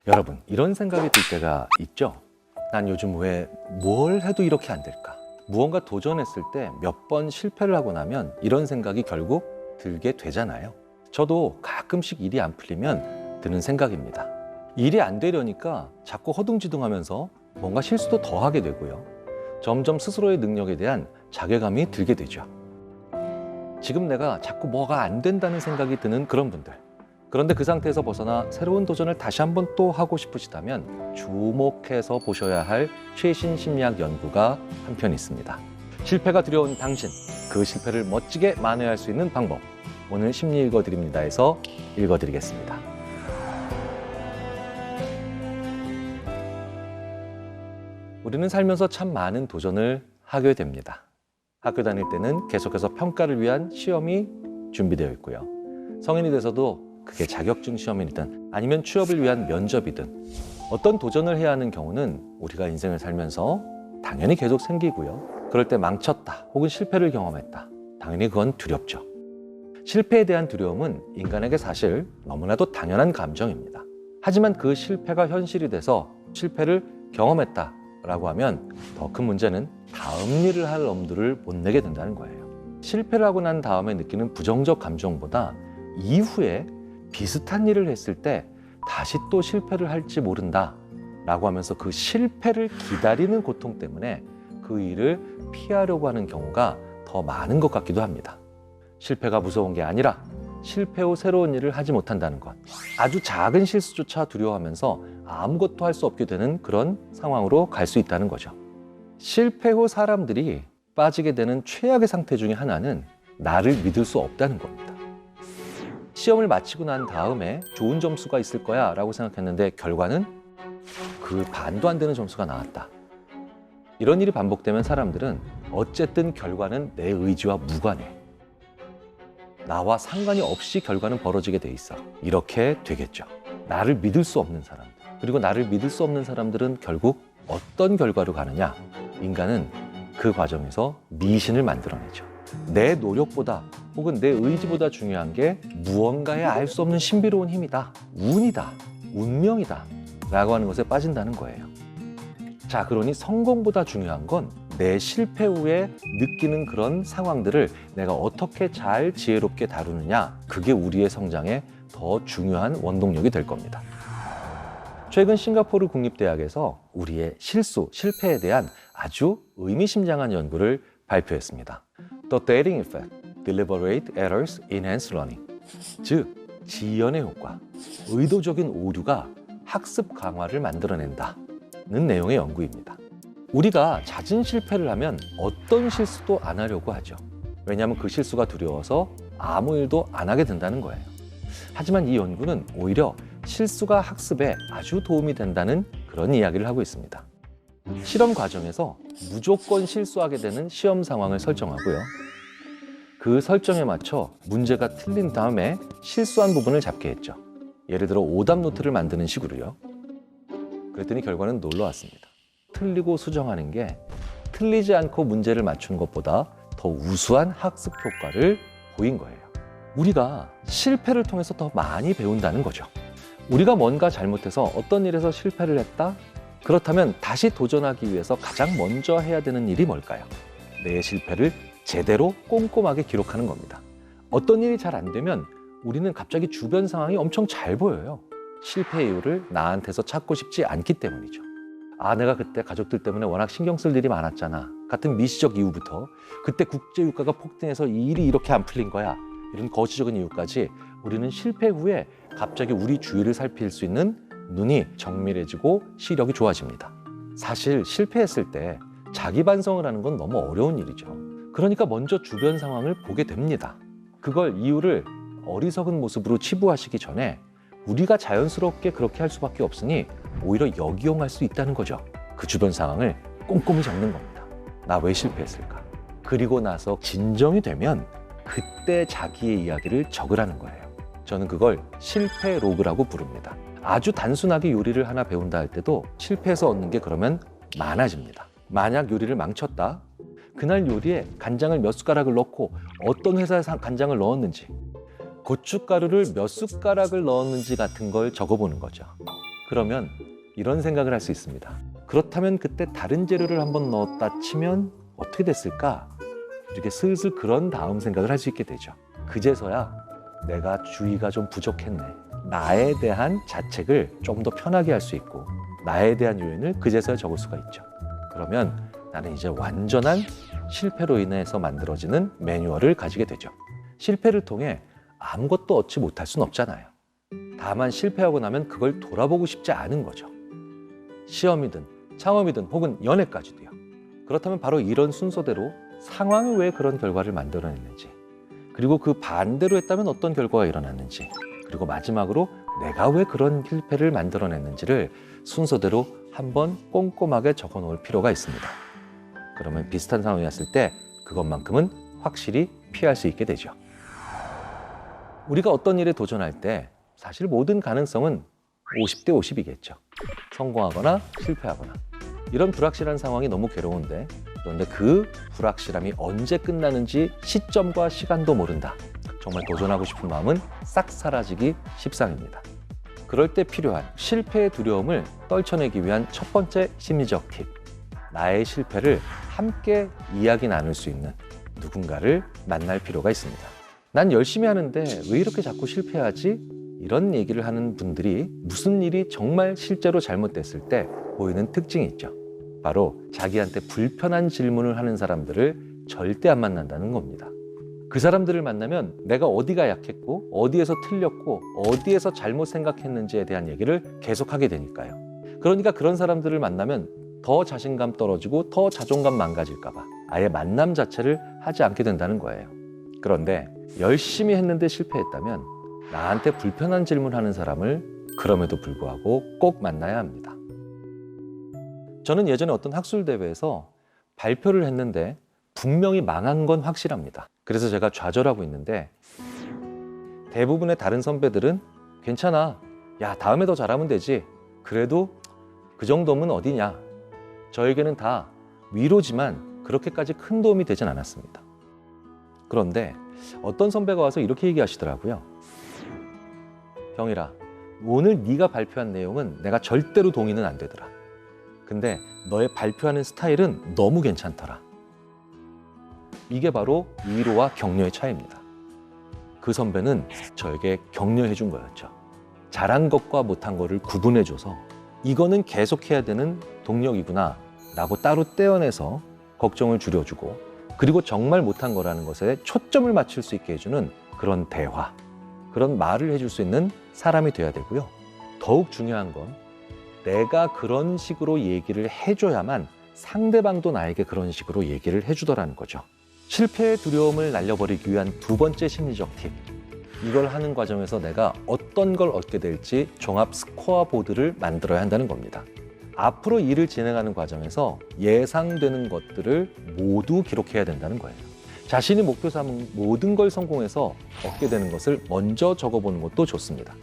여러분, 이런 생각이 들 때가 있죠? 난 요즘 왜 뭘 해도 이렇게 안 될까? 무언가 도전했을 때 몇 번 실패를 하고 나면 이런 생각이 결국 들게 되잖아요. 저도 가끔씩 일이 안 풀리면 드는 생각입니다. 일이 안 되려니까 자꾸 허둥지둥하면서 뭔가 실수도 더 하게 되고요. 점점 스스로의 능력에 대한 자괴감이 들게 되죠. 지금 내가 자꾸 뭐가 안 된다는 생각이 드는 그런 분들. 그런데 그 상태에서 벗어나 새로운 도전을 다시 한번 또 하고 싶으시다면 주목해서 보셔야 할 최신 심리학 연구가 한편 있습니다. 실패가 두려운 당신, 그 실패를 멋지게 만회할 수 있는 방법. 오늘 심리 읽어드립니다에서 읽어드리겠습니다. 우리는 살면서 참 많은 도전을 하게 됩니다. 학교 다닐 때는 계속해서 평가를 위한 시험이 준비되어 있고요. 성인이 돼서도 그게 자격증 시험이든 아니면 취업을 위한 면접이든 어떤 도전을 해야 하는 경우는 우리가 인생을 살면서 당연히 계속 생기고요. 그럴 때 망쳤다 혹은 실패를 경험했다. 당연히 그건 두렵죠. 실패에 대한 두려움은 인간에게 사실 너무나도 당연한 감정입니다. 하지만 그 실패가 현실이 돼서 실패를 경험했다라고 하면 더 큰 문제는 다음 일을 할 엄두를 못 내게 된다는 거예요. 실패를 하고 난 다음에 느끼는 부정적 감정보다 이후에 비슷한 일을 했을 때 다시 또 실패를 할지 모른다 라고 하면서 그 실패를 기다리는 고통 때문에 그 일을 피하려고 하는 경우가 더 많은 것 같기도 합니다. 실패가 무서운 게 아니라 실패 후 새로운 일을 하지 못한다는 것, 아주 작은 실수조차 두려워하면서 아무것도 할 수 없게 되는 그런 상황으로 갈 수 있다는 거죠. 실패 후 사람들이 빠지게 되는 최악의 상태 중에 하나는 나를 믿을 수 없다는 겁니다. 시험을 마치고 난 다음에 좋은 점수가 있을 거야 라고 생각했는데 결과는 그 반도 안 되는 점수가 나왔다. 이런 일이 반복되면 사람들은 어쨌든 결과는 내 의지와 무관해. 나와 상관이 없이 결과는 벌어지게 돼 있어. 이렇게 되겠죠. 나를 믿을 수 없는 사람들. 그리고 나를 믿을 수 없는 사람들은 결국 어떤 결과로 가느냐? 인간은 그 과정에서 미신을 만들어내죠. 내 노력보다 혹은 내 의지보다 중요한 게 무언가에 알 수 없는 신비로운 힘이다. 운이다. 운명이다. 라고 하는 것에 빠진다는 거예요. 자, 그러니 성공보다 중요한 건 내 실패 후에 느끼는 그런 상황들을 내가 어떻게 잘 지혜롭게 다루느냐. 그게 우리의 성장에 더 중요한 원동력이 될 겁니다. 최근 싱가포르 국립대학에서 우리의 실수, 실패에 대한 아주 의미심장한 연구를 발표했습니다. The Dating Effect, Deliberate Errors Enhance Learning. 즉, 지연의 효과, 의도적인 오류가 학습 강화를 만들어낸다는 내용의 연구입니다. 우리가 잦은 실패를 하면 어떤 실수도 안 하려고 하죠. 왜냐하면 그 실수가 두려워서 아무 일도 안 하게 된다는 거예요. 하지만 이 연구는 오히려 실수가 학습에 아주 도움이 된다는 그런 이야기를 하고 있습니다. 실험 과정에서 무조건 실수하게 되는 시험 상황을 설정하고요. 그 설정에 맞춰 문제가 틀린 다음에 실수한 부분을 잡게 했죠. 예를 들어 오답 노트를 만드는 식으로요. 그랬더니 결과는 놀라웠습니다. 틀리고 수정하는 게 틀리지 않고 문제를 맞추는 것보다 더 우수한 학습 효과를 보인 거예요. 우리가 실패를 통해서 더 많이 배운다는 거죠. 우리가 뭔가 잘못해서 어떤 일에서 실패를 했다? 그렇다면 다시 도전하기 위해서 가장 먼저 해야 되는 일이 뭘까요? 내 실패를 제대로 꼼꼼하게 기록하는 겁니다. 어떤 일이 잘 안 되면 우리는 갑자기 주변 상황이 엄청 잘 보여요. 실패 이유를 나한테서 찾고 싶지 않기 때문이죠. 아, 내가 그때 가족들 때문에 워낙 신경 쓸 일이 많았잖아. 같은 미시적 이유부터 그때 국제유가가 폭등해서 이 일이 이렇게 안 풀린 거야. 이런 거시적인 이유까지 우리는 실패 후에 갑자기 우리 주위를 살필 수 있는 눈이 정밀해지고 시력이 좋아집니다. 사실 실패했을 때 자기 반성을 하는 건 너무 어려운 일이죠. 그러니까 먼저 주변 상황을 보게 됩니다. 그걸 이유를 어리석은 모습으로 치부하시기 전에 우리가 자연스럽게 그렇게 할 수밖에 없으니 오히려 역이용할 수 있다는 거죠. 그 주변 상황을 꼼꼼히 적는 겁니다. 나 왜 실패했을까? 그리고 나서 진정이 되면 그때 자기의 이야기를 적으라는 거예요. 저는 그걸 실패 로그라고 부릅니다. 아주 단순하게 요리를 하나 배운다 할 때도 실패해서 얻는 게 그러면 많아집니다. 만약 요리를 망쳤다. 그날 요리에 간장을 몇 숟가락을 넣고 어떤 회사에 간장을 넣었는지, 고춧가루를 몇 숟가락을 넣었는지 같은 걸 적어보는 거죠. 그러면 이런 생각을 할 수 있습니다. 그렇다면 그때 다른 재료를 한번 넣었다 치면 어떻게 됐을까? 이렇게 슬슬 그런 다음 생각을 할 수 있게 되죠. 그제서야 내가 주의가 좀 부족했네. 나에 대한 자책을 좀 더 편하게 할 수 있고 나에 대한 요인을 그제서야 적을 수가 있죠. 그러면 나는 이제 완전한 실패로 인해서 만들어지는 매뉴얼을 가지게 되죠. 실패를 통해 아무것도 얻지 못할 수는 없잖아요. 다만 실패하고 나면 그걸 돌아보고 싶지 않은 거죠. 시험이든 창업이든 혹은 연애까지도요. 그렇다면 바로 이런 순서대로 상황이 왜 그런 결과를 만들어냈는지, 그리고 그 반대로 했다면 어떤 결과가 일어났는지, 그리고 마지막으로 내가 왜 그런 실패를 만들어냈는지를 순서대로 한번 꼼꼼하게 적어 놓을 필요가 있습니다. 그러면 비슷한 상황이 왔을 때 그것만큼은 확실히 피할 수 있게 되죠. 우리가 어떤 일에 도전할 때 사실 모든 가능성은 50대 50이겠죠. 성공하거나 실패하거나. 이런 불확실한 상황이 너무 괴로운데, 그런데 그 불확실함이 언제 끝나는지 시점과 시간도 모른다. 정말 도전하고 싶은 마음은 싹 사라지기 십상입니다. 그럴 때 필요한 실패의 두려움을 떨쳐내기 위한 첫 번째 심리적 팁. 나의 실패를 함께 이야기 나눌 수 있는 누군가를 만날 필요가 있습니다. 난 열심히 하는데 왜 이렇게 자꾸 실패하지? 이런 얘기를 하는 분들이 무슨 일이 정말 실제로 잘못됐을 때 보이는 특징이 있죠. 바로 자기한테 불편한 질문을 하는 사람들을 절대 안 만난다는 겁니다. 그 사람들을 만나면 내가 어디가 약했고 어디에서 틀렸고 어디에서 잘못 생각했는지에 대한 얘기를 계속하게 되니까요. 그러니까 그런 사람들을 만나면 더 자신감 떨어지고 더 자존감 망가질까 봐 아예 만남 자체를 하지 않게 된다는 거예요. 그런데 열심히 했는데 실패했다면 나한테 불편한 질문하는 사람을 그럼에도 불구하고 꼭 만나야 합니다. 저는 예전에 어떤 학술대회에서 발표를 했는데 분명히 망한 건 확실합니다. 그래서 제가 좌절하고 있는데 대부분의 다른 선배들은 괜찮아. 야, 다음에 더 잘하면 되지. 그래도 그 정도면 어디냐. 저에게는 다 위로지만 그렇게까지 큰 도움이 되진 않았습니다. 그런데 어떤 선배가 와서 이렇게 얘기하시더라고요. 병일아, 오늘 네가 발표한 내용은 내가 절대로 동의는 안 되더라. 근데 너의 발표하는 스타일은 너무 괜찮더라. 이게 바로 위로와 격려의 차이입니다. 그 선배는 저에게 격려해 준 거였죠. 잘한 것과 못한 거를 구분해줘서 이거는 계속해야 되는 동력이구나 라고 따로 떼어내서 걱정을 줄여주고, 그리고 정말 못한 거라는 것에 초점을 맞출 수 있게 해주는 그런 대화, 그런 말을 해줄 수 있는 사람이 돼야 되고요. 더욱 중요한 건 내가 그런 식으로 얘기를 해줘야만 상대방도 나에게 그런 식으로 얘기를 해주더라는 거죠. 실패의 두려움을 날려버리기 위한 두 번째 심리적 팁. 이걸 하는 과정에서 내가 어떤 걸 얻게 될지 종합 스코어 보드를 만들어야 한다는 겁니다. 앞으로 일을 진행하는 과정에서 예상되는 것들을 모두 기록해야 된다는 거예요. 자신이 목표 삼은 모든 걸 성공해서 얻게 되는 것을 먼저 적어보는 것도 좋습니다.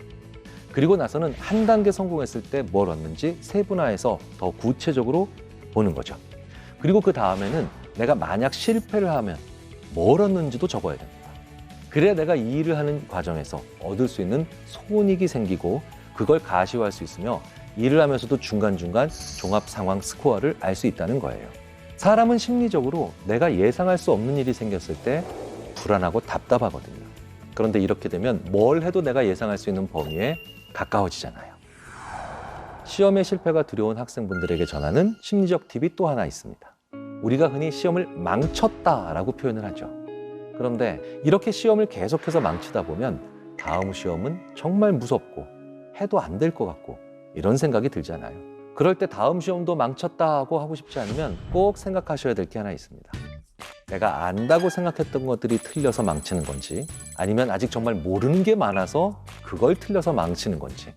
그리고 나서는 한 단계 성공했을 때 뭘 얻는지 세분화해서 더 구체적으로 보는 거죠. 그리고 그 다음에는 내가 만약 실패를 하면 뭘 얻는지도 적어야 됩니다. 그래야 내가 이 일을 하는 과정에서 얻을 수 있는 손익이 생기고 그걸 가시화할 수 있으며 일을 하면서도 중간중간 종합 상황 스코어를 알 수 있다는 거예요. 사람은 심리적으로 내가 예상할 수 없는 일이 생겼을 때 불안하고 답답하거든요. 그런데 이렇게 되면 뭘 해도 내가 예상할 수 있는 범위에 가까워지잖아요. 시험의 실패가 두려운 학생분들에게 전하는 심리적 팁이 또 하나 있습니다. 우리가 흔히 시험을 망쳤다라고 표현을 하죠. 그런데 이렇게 시험을 계속해서 망치다 보면 다음 시험은 정말 무섭고 해도 안 될 것 같고 이런 생각이 들잖아요. 그럴 때 다음 시험도 망쳤다고 하고 싶지 않으면 꼭 생각하셔야 될 게 하나 있습니다. 내가 안다고 생각했던 것들이 틀려서 망치는 건지, 아니면 아직 정말 모르는 게 많아서 그걸 틀려서 망치는 건지,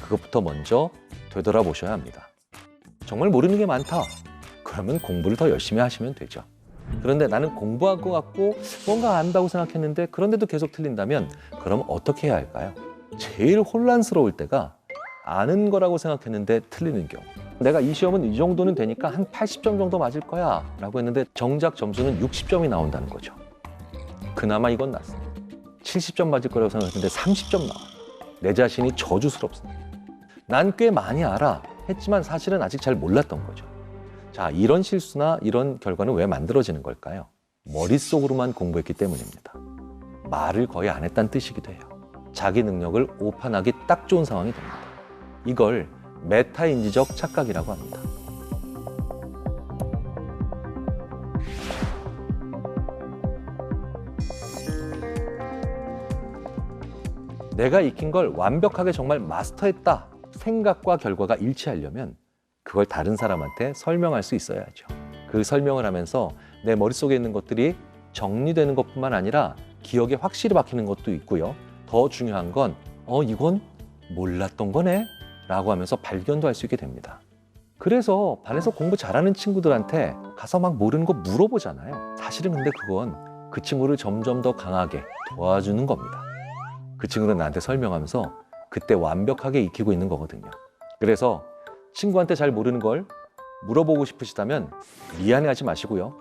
그것부터 먼저 되돌아보셔야 합니다. 정말 모르는 게 많다. 그러면 공부를 더 열심히 하시면 되죠. 그런데 나는 공부할 것 같고 뭔가 안다고 생각했는데 그런데도 계속 틀린다면 그럼 어떻게 해야 할까요? 제일 혼란스러울 때가 아는 거라고 생각했는데 틀리는 경우. 내가 이 시험은 이 정도는 되니까 한 80점 정도 맞을 거야 라고 했는데 정작 점수는 60점이 나온다는 거죠. 그나마 이건 낫습니다. 70점 맞을 거라고 생각했는데 30점 나와요. 내 자신이 저주스럽습니다. 난 꽤 많이 알아 했지만 사실은 아직 잘 몰랐던 거죠. 자, 이런 실수나 이런 결과는 왜 만들어지는 걸까요? 머릿속으로만 공부했기 때문입니다. 말을 거의 안 했다는 뜻이기도 해요. 자기 능력을 오판하기 딱 좋은 상황이 됩니다. 이걸 메타인지적 착각이라고 합니다. 내가 익힌 걸 완벽하게 정말 마스터했다 생각과 결과가 일치하려면 그걸 다른 사람한테 설명할 수 있어야죠. 그 설명을 하면서 내 머릿속에 있는 것들이 정리되는 것뿐만 아니라 기억에 확실히 박히는 것도 있고요. 더 중요한 건 이건 몰랐던 거네 라고 하면서 발견도 할 수 있게 됩니다. 그래서 반에서 공부 잘하는 친구들한테 가서 막 모르는 거 물어보잖아요. 사실은 근데 그건 그 친구를 점점 더 강하게 도와주는 겁니다. 그 친구는 나한테 설명하면서 그때 완벽하게 익히고 있는 거거든요. 그래서 친구한테 잘 모르는 걸 물어보고 싶으시다면 미안해하지 마시고요.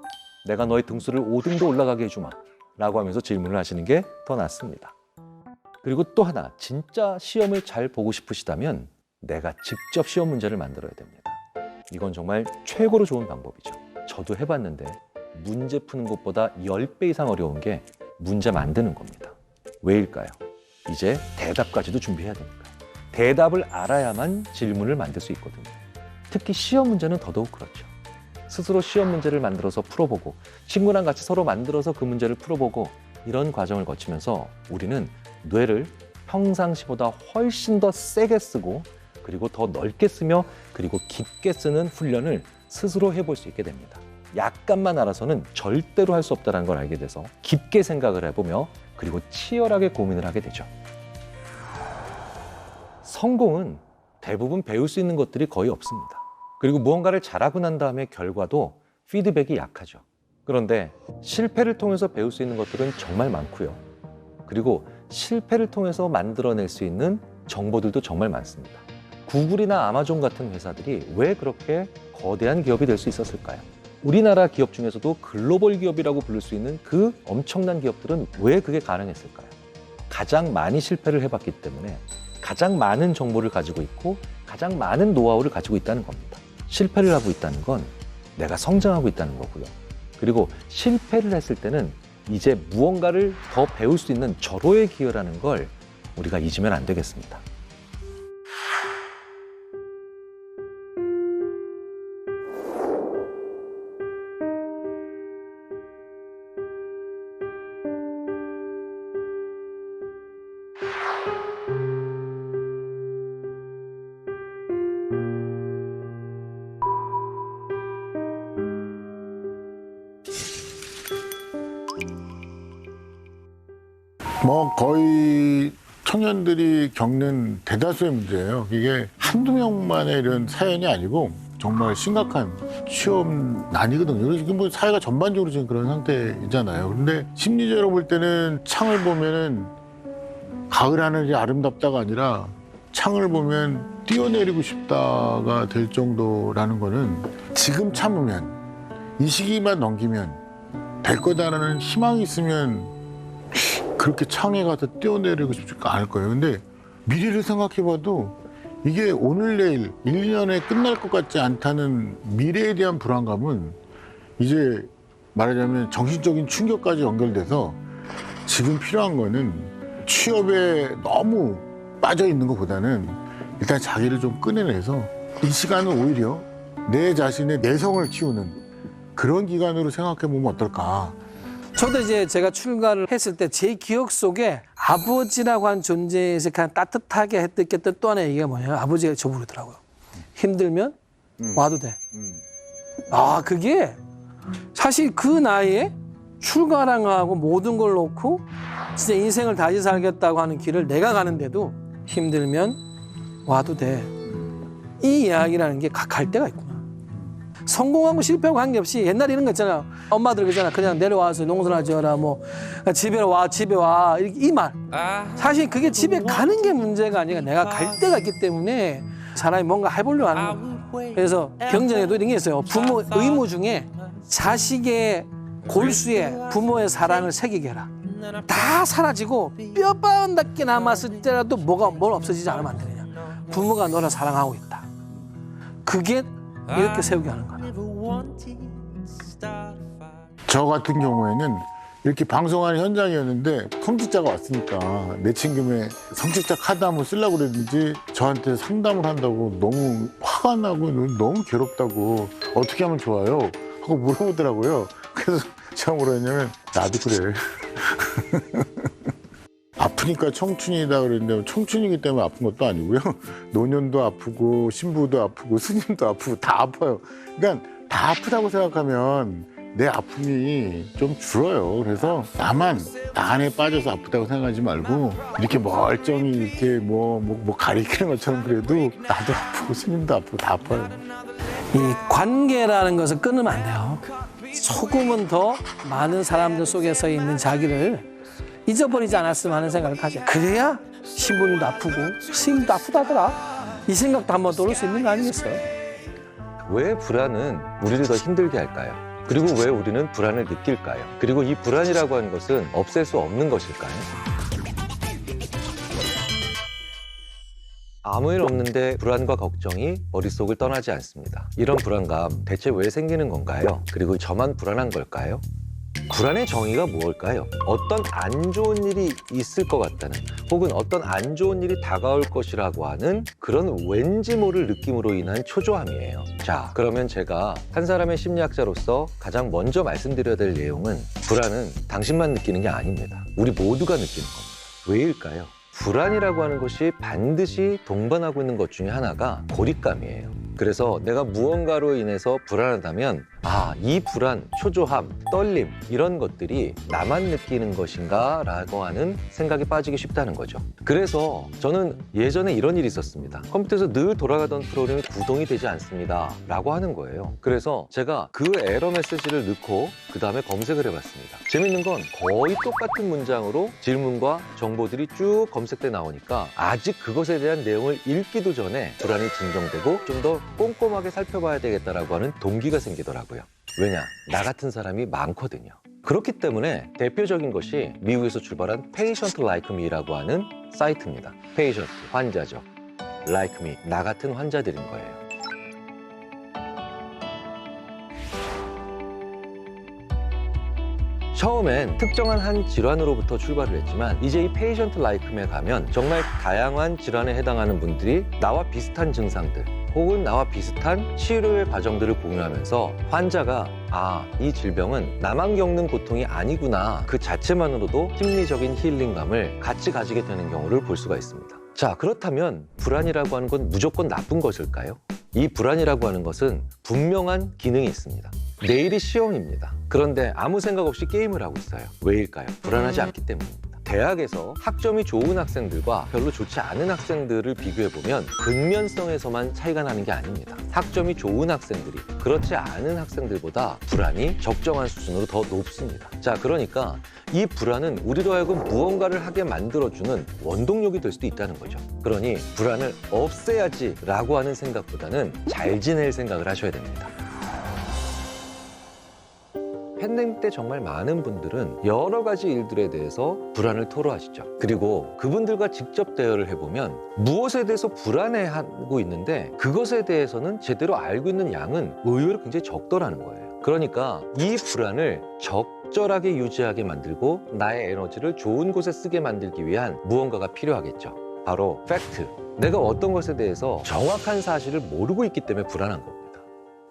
내가 너의 등수를 5등도 올라가게 해주마 라고 하면서 질문을 하시는 게 더 낫습니다. 그리고 또 하나, 진짜 시험을 잘 보고 싶으시다면 내가 직접 시험 문제를 만들어야 됩니다. 이건 정말 최고로 좋은 방법이죠. 저도 해봤는데 문제 푸는 것보다 10배 이상 어려운 게 문제 만드는 겁니다. 왜일까요? 이제 대답까지도 준비해야 되니까요. 대답을 알아야만 질문을 만들 수 있거든요. 특히 시험 문제는 더더욱 그렇죠. 스스로 시험 문제를 만들어서 풀어보고 친구랑 같이 서로 만들어서 그 문제를 풀어보고 이런 과정을 거치면서 우리는 뇌를 평상시보다 훨씬 더 세게 쓰고 그리고 더 넓게 쓰며 그리고 깊게 쓰는 훈련을 스스로 해볼 수 있게 됩니다. 약간만 알아서는 절대로 할 수 없다는 걸 알게 돼서 깊게 생각을 해보며 그리고 치열하게 고민을 하게 되죠. 성공은 대부분 배울 수 있는 것들이 거의 없습니다. 그리고 무언가를 잘하고 난 다음에 결과도 피드백이 약하죠. 그런데 실패를 통해서 배울 수 있는 것들은 정말 많고요. 그리고 실패를 통해서 만들어낼 수 있는 정보들도 정말 많습니다. 구글이나 아마존 같은 회사들이 왜 그렇게 거대한 기업이 될 수 있었을까요? 우리나라 기업 중에서도 글로벌 기업이라고 부를 수 있는 그 엄청난 기업들은 왜 그게 가능했을까요? 가장 많이 실패를 해봤기 때문에 가장 많은 정보를 가지고 있고 가장 많은 노하우를 가지고 있다는 겁니다. 실패를 하고 있다는 건 내가 성장하고 있다는 거고요. 그리고 실패를 했을 때는 이제 무언가를 더 배울 수 있는 절호의 기회라는 걸 우리가 잊으면 안 되겠습니다. 거의 청년들이 겪는 대다수의 문제예요. 이게 한두 명만의 이런 사연이 아니고 정말 심각한 취업 난이거든요. 지금 뭐 사회가 전반적으로 지금 그런 상태이잖아요. 근데 심리적으로 볼 때는 창을 보면은 가을 하늘이 아름답다가 아니라 창을 보면 뛰어내리고 싶다가 될 정도라는 거는 지금 참으면 이 시기만 넘기면 될 거다라는 희망이 있으면 그렇게 창에 가서 뛰어내리고 싶지 않을 거예요. 근데 미래를 생각해봐도 이게 오늘 내일 1, 2년에 끝날 것 같지 않다는 미래에 대한 불안감은 이제 말하자면 정신적인 충격까지 연결돼서 지금 필요한 거는 취업에 너무 빠져 있는 것보다는 일단 자기를 좀 꺼내내서 이 시간은 오히려 내 자신의 내성을 키우는 그런 기간으로 생각해 보면 어떨까. 저도 이제 제가 출가를 했을 때 제 기억 속에 아버지라고 한 존재에서 그냥 따뜻하게 느꼈던 또 하나의 얘기가 뭐냐면 아버지가 저보고 그러더라고요. 힘들면 와도 돼. 아, 그게 사실 그 나이에 출가랑하고 모든 걸 놓고 진짜 인생을 다시 살겠다고 하는 길을 내가 가는데도 힘들면 와도 돼. 이 이야기라는 게 갈 때가 있구나. 성공하고 실패하고 관계없이 옛날에 이런 거 있잖아요. 엄마들 그러잖아. 그냥 내려와서 농사나 지어라. 뭐 집에 와. 이 말. 사실 그게 집에 가는 게 문제가 아니라 내가 갈 때가 있기 때문에 사람이 뭔가 해보려고 하는 거예요. 그래서 경전에도 이런 게 있어요. 부모 의무 중에 자식의 골수에 부모의 사랑을 새기게 해라. 다 사라지고 뼈바닥게 남았을 때라도 뭘 없어지지 않으면 안 되느냐. 부모가 너를 사랑하고 있다. 그게 이렇게 세우게 하는 거다. 저 같은 경우에는 이렇게 방송하는 현장이었는데 성직자가 왔으니까 내친김에 성직자 카드 한번 쓰려고 그랬는지 저한테 상담을 한다고 너무 화가 나고 너무 괴롭다고 어떻게 하면 좋아요? 하고 물어보더라고요. 그래서 제가 뭐라 했냐면 나도 그래. 아프니까 청춘이다 그랬는데 청춘이기 때문에 아픈 것도 아니고요. 노년도 아프고 신부도 아프고 스님도 아프고 다 아파요. 그러니까 다 아프다고 생각하면 내 아픔이 좀 줄어요. 그래서 나 안에 빠져서 아프다고 생각하지 말고 이렇게 멀쩡히 이렇게 뭐 가리키는 것처럼 그래도 나도 아프고 스님도 아프고 다 아파요. 이 관계라는 것을 끊으면 안 돼요. 조금은 더 많은 사람들 속에서 있는 자기를 잊어버리지 않았으면 하는 생각을 가져. 그래야 신부님도 아프고 스님도 아프다더라. 이 생각도 한번 떠올 수 있는 거 아니겠어요? 왜 불안은 우리를 더 힘들게 할까요? 그리고 왜 우리는 불안을 느낄까요? 그리고 이 불안이라고 하는 것은 없앨 수 없는 것일까요? 아무 일 없는데 불안과 걱정이 머릿속을 떠나지 않습니다. 이런 불안감 대체 왜 생기는 건가요? 그리고 저만 불안한 걸까요? 불안의 정의가 무엇일까요? 어떤 안 좋은 일이 있을 것 같다는, 혹은 어떤 안 좋은 일이 다가올 것이라고 하는 그런 왠지 모를 느낌으로 인한 초조함이에요. 자, 그러면 제가 한 사람의 심리학자로서 가장 먼저 말씀드려야 될 내용은 불안은 당신만 느끼는 게 아닙니다. 우리 모두가 느끼는 겁니다. 왜일까요? 불안이라고 하는 것이 반드시 동반하고 있는 것 중에 하나가 고립감이에요. 그래서 내가 무언가로 인해서 불안하다면 이 불안, 초조함, 떨림 이런 것들이 나만 느끼는 것인가 라고 하는 생각에 빠지기 쉽다는 거죠. 그래서 저는 예전에 이런 일이 있었습니다. 컴퓨터에서 늘 돌아가던 프로그램이 구동이 되지 않습니다 라고 하는 거예요. 그래서 제가 그 에러 메시지를 넣고 그 다음에 검색을 해봤습니다. 재밌는 건 거의 똑같은 문장으로 질문과 정보들이 쭉 검색돼 나오니까 아직 그것에 대한 내용을 읽기도 전에 불안이 진정되고 좀 더 꼼꼼하게 살펴봐야 되겠다라고 하는 동기가 생기더라고요. 왜냐? 나 같은 사람이 많거든요. 그렇기 때문에 대표적인 것이 미국에서 출발한 Patient Like Me라고 하는 사이트입니다. Patient, 환자죠. Like Me, 나 같은 환자들인 거예요. 처음엔 특정한 한 질환으로부터 출발을 했지만 이제 이 Patient Like Me에 가면 정말 다양한 질환에 해당하는 분들이 나와 비슷한 증상들 혹은 나와 비슷한 치료의 과정들을 공유하면서 환자가 이 질병은 나만 겪는 고통이 아니구나 그 자체만으로도 심리적인 힐링감을 같이 가지게 되는 경우를 볼 수가 있습니다. 자, 그렇다면 불안이라고 하는 건 무조건 나쁜 것일까요? 이 불안이라고 하는 것은 분명한 기능이 있습니다. 내일이 시험입니다. 그런데 아무 생각 없이 게임을 하고 있어요. 왜일까요? 불안하지 않기 때문입니다. 대학에서 학점이 좋은 학생들과 별로 좋지 않은 학생들을 비교해보면 근면성에서만 차이가 나는 게 아닙니다. 학점이 좋은 학생들이 그렇지 않은 학생들보다 불안이 적정한 수준으로 더 높습니다. 자, 그러니까 이 불안은 우리로 하여금 무언가를 하게 만들어주는 원동력이 될 수도 있다는 거죠. 그러니 불안을 없애야지 라고 하는 생각보다는 잘 지낼 생각을 하셔야 됩니다. 팬데믹 때 정말 많은 분들은 여러 가지 일들에 대해서 불안을 토로하시죠. 그리고 그분들과 직접 대화를 해보면 무엇에 대해서 불안해하고 있는데 그것에 대해서는 제대로 알고 있는 양은 의외로 굉장히 적더라는 거예요. 그러니까 이 불안을 적절하게 유지하게 만들고 나의 에너지를 좋은 곳에 쓰게 만들기 위한 무언가가 필요하겠죠. 바로 팩트. 내가 어떤 것에 대해서 정확한 사실을 모르고 있기 때문에 불안한 겁니다.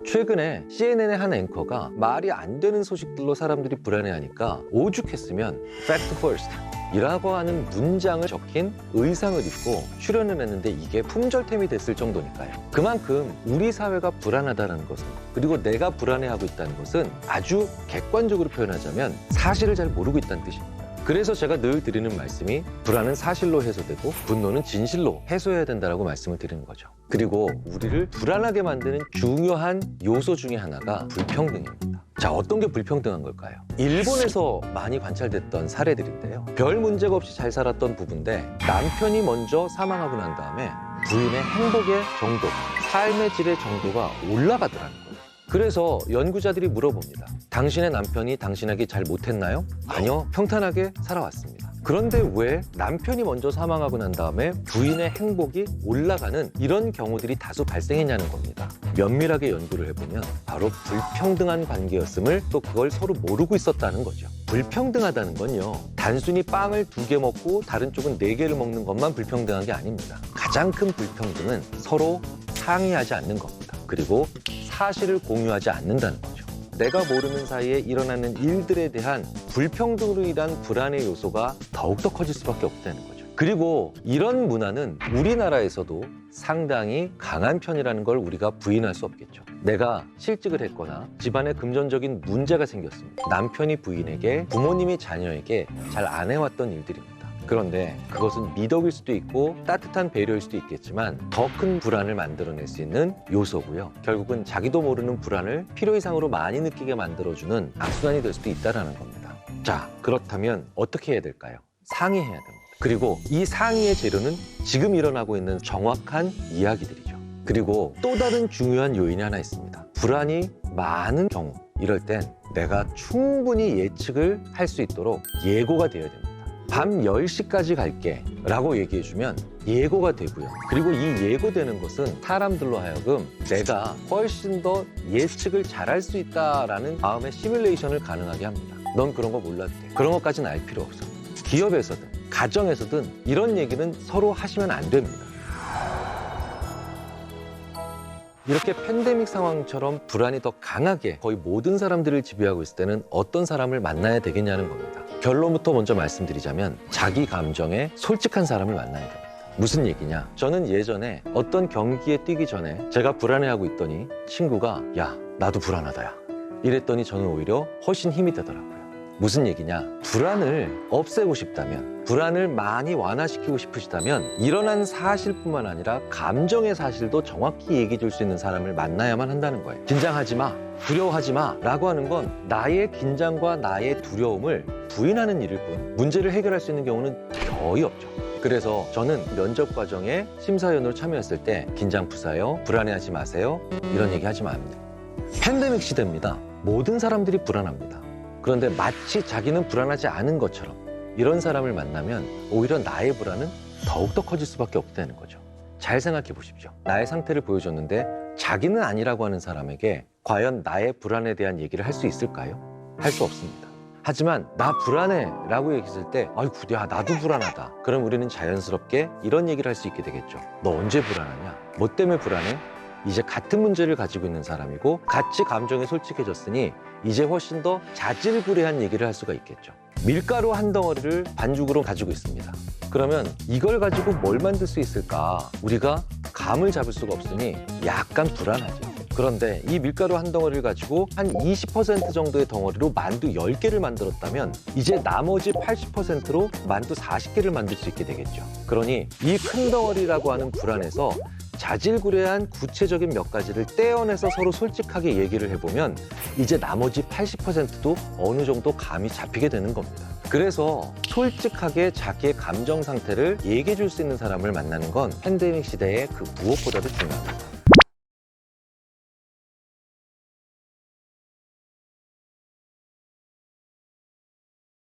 최근에 CNN의 한 앵커가 말이 안 되는 소식들로 사람들이 불안해하니까 오죽했으면 Fact First 이라고 하는 문장을 적힌 의상을 입고 출연을 했는데 이게 품절템이 됐을 정도니까요. 그만큼 우리 사회가 불안하다는 것은, 그리고 내가 불안해하고 있다는 것은 아주 객관적으로 표현하자면 사실을 잘 모르고 있다는 뜻입니다. 그래서 제가 늘 드리는 말씀이 불안은 사실로 해소되고 분노는 진실로 해소해야 된다고 말씀을 드리는 거죠. 그리고 우리를 불안하게 만드는 중요한 요소 중에 하나가 불평등입니다. 자, 어떤 게 불평등한 걸까요? 일본에서 많이 관찰됐던 사례들인데요. 별 문제가 없이 잘 살았던 부부인데 남편이 먼저 사망하고 난 다음에 부인의 행복의 정도, 삶의 질의 정도가 올라가더라는 거예요. 그래서 연구자들이 물어봅니다. 당신의 남편이 당신에게 잘 못했나요? 아니요, 평탄하게 살아왔습니다. 그런데 왜 남편이 먼저 사망하고 난 다음에 부인의 행복이 올라가는 이런 경우들이 다수 발생했냐는 겁니다. 면밀하게 연구를 해보면 바로 불평등한 관계였음을 또 그걸 서로 모르고 있었다는 거죠. 불평등하다는 건요, 단순히 빵을 2개 먹고 다른 쪽은 4개를 먹는 것만 불평등한 게 아닙니다. 가장 큰 불평등은 서로 상의하지 않는 겁니다. 그리고 사실을 공유하지 않는다는 거죠. 내가 모르는 사이에 일어나는 일들에 대한 불평등으로 인한 불안의 요소가 더욱더 커질 수밖에 없다는 거죠. 그리고 이런 문화는 우리나라에서도 상당히 강한 편이라는 걸 우리가 부인할 수 없겠죠. 내가 실직을 했거나 집안에 금전적인 문제가 생겼습니다. 남편이 부인에게, 부모님이 자녀에게 잘 안 해왔던 일들입니다. 그런데 그것은 미덕일 수도 있고 따뜻한 배려일 수도 있겠지만 더 큰 불안을 만들어낼 수 있는 요소고요. 결국은 자기도 모르는 불안을 필요 이상으로 많이 느끼게 만들어주는 악순환이 될 수도 있다는 겁니다. 자, 그렇다면 어떻게 해야 될까요? 상의해야 됩니다. 그리고 이 상의의 재료는 지금 일어나고 있는 정확한 이야기들이죠. 그리고 또 다른 중요한 요인이 하나 있습니다. 불안이 많은 경우, 이럴 땐 내가 충분히 예측을 할 수 있도록 예고가 되어야 됩니다. 밤 10시까지 갈게 라고 얘기해주면 예고가 되고요. 그리고 이 예고되는 것은 사람들로 하여금 내가 훨씬 더 예측을 잘할 수 있다라는 마음의 시뮬레이션을 가능하게 합니다. 넌 그런 거 몰라도 돼. 그런 것까지는 알 필요 없어. 기업에서든 가정에서든 이런 얘기는 서로 하시면 안 됩니다. 이렇게 팬데믹 상황처럼 불안이 더 강하게 거의 모든 사람들을 지배하고 있을 때는 어떤 사람을 만나야 되겠냐는 겁니다. 결론부터 먼저 말씀드리자면 자기 감정에 솔직한 사람을 만나야 됩니다. 무슨 얘기냐? 저는 예전에 어떤 경기에 뛰기 전에 제가 불안해하고 있더니 친구가 야, 나도 불안하다 야. 이랬더니 저는 오히려 훨씬 힘이 되더라고요. 무슨 얘기냐? 불안을 없애고 싶다면, 불안을 많이 완화시키고 싶으시다면 일어난 사실뿐만 아니라 감정의 사실도 정확히 얘기해 줄 수 있는 사람을 만나야만 한다는 거예요. 긴장하지 마, 두려워하지 마 라고 하는 건 나의 긴장과 나의 두려움을 부인하는 일일 뿐 문제를 해결할 수 있는 경우는 거의 없죠. 그래서 저는 면접 과정에 심사위원으로 참여했을 때 긴장 푸세요, 불안해하지 마세요 이런 얘기 하지 맙니다. 팬데믹 시대입니다. 모든 사람들이 불안합니다. 그런데 마치 자기는 불안하지 않은 것처럼 이런 사람을 만나면 오히려 나의 불안은 더욱더 커질 수밖에 없다는 거죠. 잘 생각해 보십시오. 나의 상태를 보여줬는데 자기는 아니라고 하는 사람에게 과연 나의 불안에 대한 얘기를 할 수 있을까요? 할 수 없습니다. 하지만 나 불안해 라고 얘기했을 때 아이고 야 나도 불안하다. 그럼 우리는 자연스럽게 이런 얘기를 할 수 있게 되겠죠. 너 언제 불안하냐? 뭐 때문에 불안해? 이제 같은 문제를 가지고 있는 사람이고 같이 감정이 솔직해졌으니 이제 훨씬 더 자질구레한 얘기를 할 수가 있겠죠. 밀가루 한 덩어리를 반죽으로 가지고 있습니다. 그러면 이걸 가지고 뭘 만들 수 있을까? 우리가 감을 잡을 수가 없으니 약간 불안하죠. 그런데 이 밀가루 한 덩어리를 가지고 한 20% 정도의 덩어리로 만두 10개를 만들었다면 이제 나머지 80%로 만두 40개를 만들 수 있게 되겠죠. 그러니 이 큰 덩어리라고 하는 불안에서 자질구레한 구체적인 몇 가지를 떼어내서 서로 솔직하게 얘기를 해보면 이제 나머지 80%도 어느 정도 감이 잡히게 되는 겁니다. 그래서 솔직하게 자기의 감정 상태를 얘기해 줄 수 있는 사람을 만나는 건 팬데믹 시대에 그 무엇보다도 중요합니다.